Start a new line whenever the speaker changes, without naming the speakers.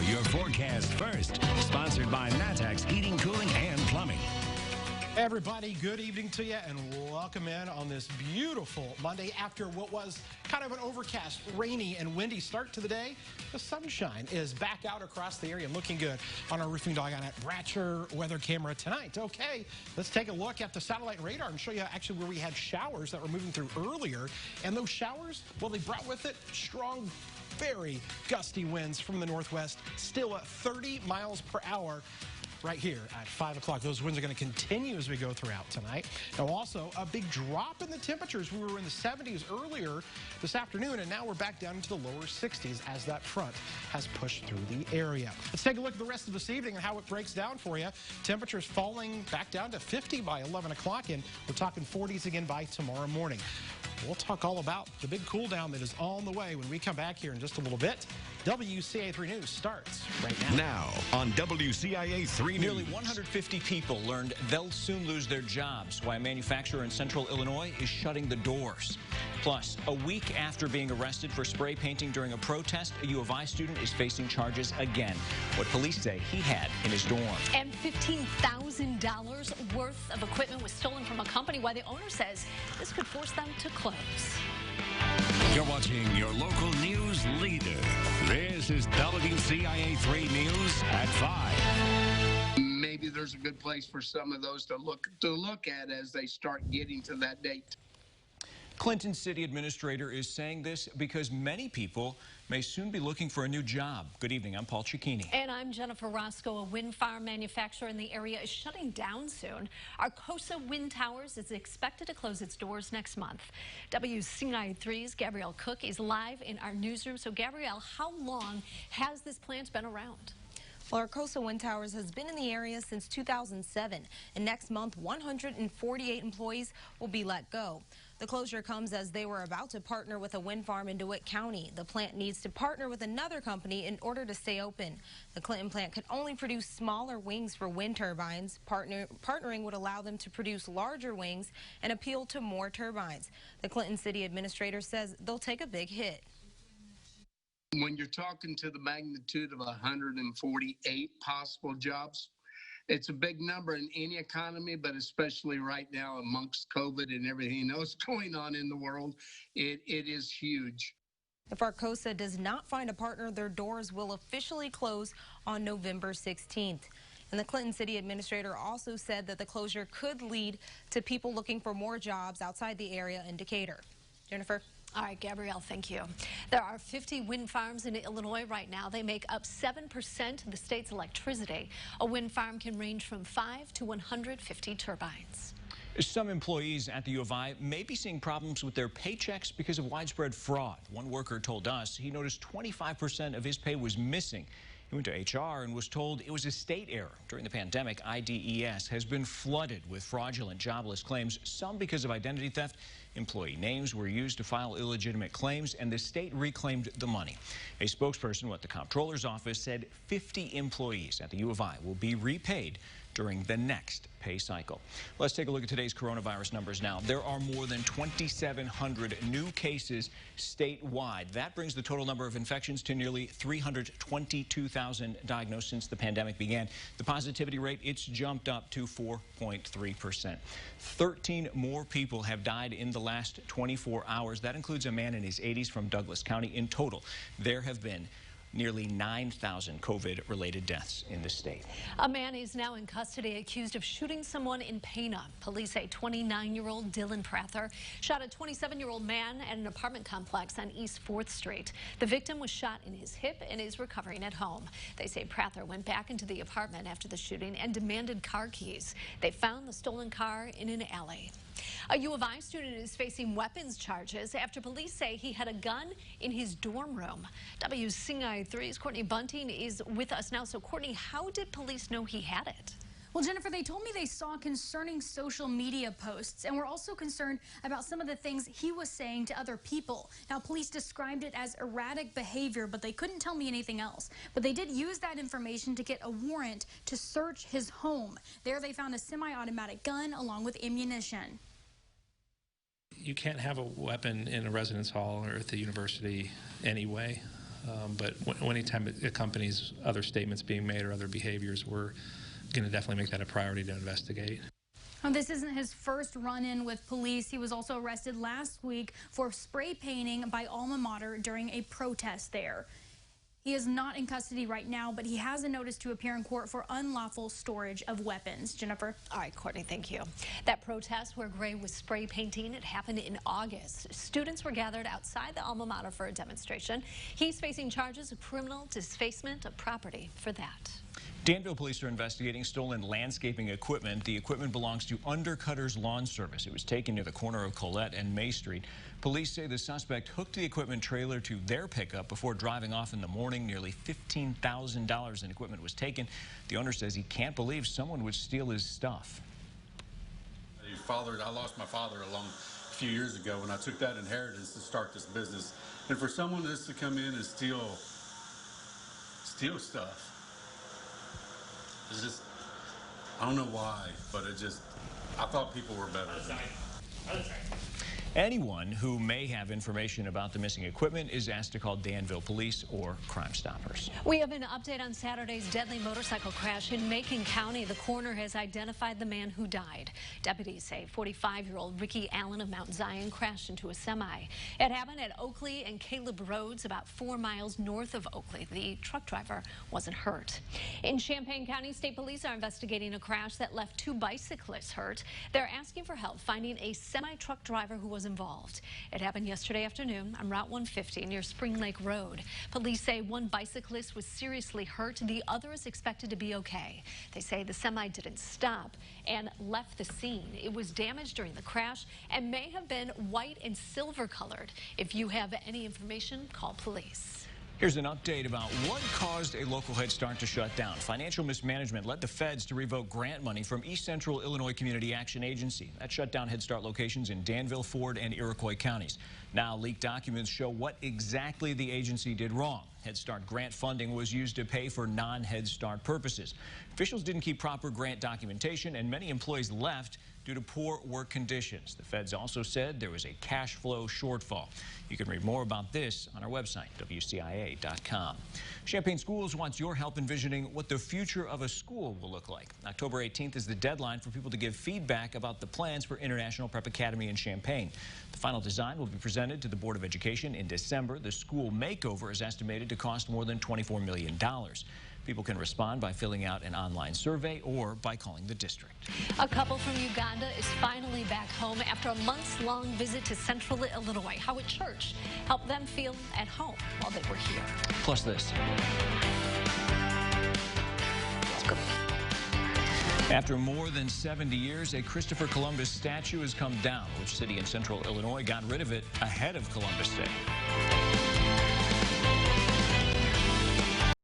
your forecast first. Sponsored by Matex Heating, Cooling, and Plumbing.
Everybody, good evening to you and welcome in on this beautiful Monday after what was kind of an overcast, rainy, and windy start to the day. The sunshine is back out across the area, looking good on our Roofing Dog at Bratcher weather camera tonight. Okay, let's take a look at the satellite radar and show you actually where we had showers that were moving through earlier. And those showers, well, they brought with it strong, very gusty winds from the northwest, still at 30 miles per hour. Right here at 5 o'clock. Those winds are going to continue as we go throughout tonight. Now also a big drop in the temperatures. We were in the 70s earlier this afternoon, and now we're back down into the lower 60s as that front has pushed through the area. Let's take a look at the rest of this evening and how it breaks down for you. Temperatures falling back down to 50 by 11 o'clock, and we're talking 40s again by tomorrow morning. We'll talk all about the big cool down that is on the way when we come back here in just a little bit. WCIA 3 News starts right now.
Now on WCIA 3 News.
Nearly 150 people learned they'll soon lose their jobs, why a manufacturer in central Illinois is shutting the doors. Plus, a week after being arrested for spray painting during a protest, a U of I student is facing charges again. What police say he had in his dorm.
And $15,000 worth of equipment was stolen from a company, while the owner says this could force them to close.
You're watching your local news leader. This is WCIA 3 News at 5.
Maybe there's a good place for some of those to look at as they start getting to that date.
Clinton City Administrator is saying this because many people may soon be looking for a new job. Good evening, I'm Paul Cicchini.
And I'm Jennifer Roscoe. A wind farm manufacturer in the area is shutting down soon. Arcosa Wind Towers is expected to close its doors next month. WCIA 3's Gabrielle Cook is live in our newsroom. So Gabrielle, how long has this plant been around?
Well, Arcosa Wind Towers has been in the area since 2007, and next month 148 employees will be let go. The closure comes as they were about to partner with a wind farm in DeWitt County. The plant needs to partner with another company in order to stay open. The Clinton plant could only produce smaller wings for wind turbines. Partnering would allow them to produce larger wings and appeal to more turbines. The Clinton City Administrator says they'll take a big hit.
When you're talking to the magnitude of 148 possible jobs, it's a big number in any economy, but especially right now amongst COVID and everything else going on in the world, it is huge.
If Arcosa does not find a partner, their doors will officially close on November 16th. And the Clinton City Administrator also said that the closure could lead to people looking for more jobs outside the area in Decatur. Jennifer?
All right, Gabrielle, thank you. There are 50 wind farms in Illinois right now. They make up 7% of the state's electricity. A wind farm can range from 5 to 150 turbines.
Some employees at the U of I may be seeing problems with their paychecks because of widespread fraud. One worker told us he noticed 25% of his pay was missing. He went to HR and was told it was a state error. During the pandemic, IDES has been flooded with fraudulent jobless claims, some because of identity theft. Employee names were used to file illegitimate claims, and the state reclaimed the money. A spokesperson with the comptroller's office said 50 employees at the U of I will be repaid during the next pay cycle. Let's take a look at today's coronavirus numbers now. There are more than 2,700 new cases statewide. That brings the total number of infections to nearly 322,000 diagnosed since the pandemic began. The positivity rate, it's jumped up to 4.3%. 13 more people have died in the last 24 hours. That includes a man in his 80s from Douglas County. In total, there have been nearly 9,000 COVID-related deaths in the state.
A man is now in custody accused of shooting someone in Pana. Police say 29-year-old Dylan Prather shot a 27-year-old man at an apartment complex on East 4th Street. The victim was shot in his hip and is recovering at home. They say Prather went back into the apartment after the shooting and demanded car keys. They found the stolen car in an alley. A U of I student is facing weapons charges after police say he had a gun in his dorm room. WCIA 3's Courtney Bunting is with us now. So, Courtney, how did police know he had it?
Well, Jennifer, they told me they saw concerning social media posts and were also concerned about some of the things he was saying to other people. Now, police described it as erratic behavior, but they couldn't tell me anything else. But they did use that information to get a warrant to search his home. There they found a semi-automatic gun along with ammunition.
You can't have a weapon in a residence hall or at the university anyway. But anytime it accompanies other statements being made or other behaviors, we're going to definitely make that a priority to investigate.
This isn't his first run-in with police. He was also arrested last week for spray painting by alma mater during a protest there. He is not in custody right now, but he has a notice to appear in court for unlawful storage of weapons. Jennifer?
All right, Courtney, thank you. That protest where Gray was spray painting, it happened in August. Students were gathered outside the alma mater for a demonstration. He's facing charges of criminal defacement of property for that.
Danville police are investigating stolen landscaping equipment. The equipment belongs to Undercutter's Lawn Service. It was taken near the corner of Colette and May Street. Police say the suspect hooked the equipment trailer to their pickup before driving off in the morning. Nearly $15,000 in equipment was taken. The owner says he can't believe someone would steal his stuff.
I lost my father a few years ago when I took that inheritance to start this business. And for someone just to come in and steal stuff, it's just, I don't know why, but I thought people were better.
Anyone who may have information about the missing equipment is asked to call Danville Police or Crime Stoppers.
We have an update on Saturday's deadly motorcycle crash in Macon County. The coroner has identified the man who died. Deputies say 45-year-old Ricky Allen of Mount Zion crashed into a semi. It happened at Oakley and Caleb Roads, about 4 miles north of Oakley. The truck driver wasn't hurt. In Champaign County, state police are investigating a crash that left 2 bicyclists hurt. They're asking for help finding a semi-truck driver who was involved. It happened yesterday afternoon on Route 150 near Spring Lake Road. Police say 1 bicyclist was seriously hurt. The other is expected to be okay. They say the semi didn't stop and left the scene. It was damaged during the crash and may have been white and silver colored. If you have any information, call police.
Here's an update about what caused a local Head Start to shut down. Financial mismanagement led the feds to revoke grant money from East Central Illinois Community Action Agency. That shut down Head Start locations in Danville, Ford, and Iroquois counties. Now, leaked documents show what exactly the agency did wrong. Head Start grant funding was used to pay for non-Head Start purposes. Officials didn't keep proper grant documentation, and many employees left due to poor work conditions. The feds also said there was a cash flow shortfall. You can read more about this on our website, WCIA.com. Champaign Schools wants your help envisioning what the future of a school will look like. October 18th is the deadline for people to give feedback about the plans for International Prep Academy in Champaign. The final design will be presented to the Board of Education in December. The school makeover is estimated to cost more than $24 million. People can respond by filling out an online survey or by calling the district.
A couple from Uganda is finally back home after a months-long visit to Central Illinois. Howard Church helped them feel at home while they were here.
Plus this.
Welcome.
After more than 70 years, a Christopher Columbus statue has come down. Which city in Central Illinois got rid of it ahead of Columbus Day?